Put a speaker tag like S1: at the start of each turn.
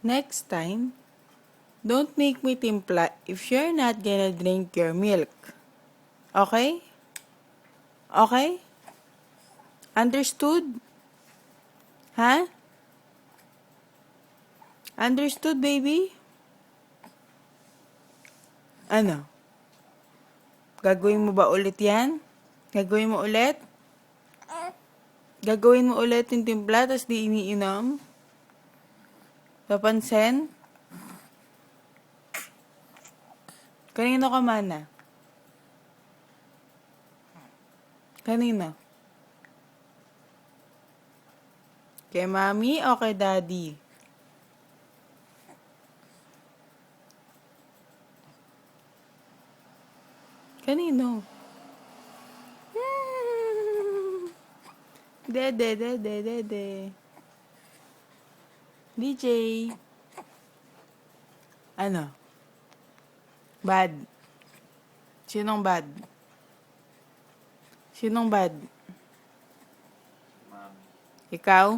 S1: Next time, don't make me timpla if you're not gonna drink your milk. Okay? Okay? Understood? Ha? Understood, baby? Ano? Gagawin mo ba ulit yan? Gagawin mo ulit? Gagawin mo ulit yung timpla tas di iniinom? Papansin? Kanino ka mana? Kanino? Kay mami o kay daddy? Kanino? Dede, dede, dede. DJ. Ano? Bad. Sinong bad? Sinong bad?
S2: Mami.
S1: Ikaw?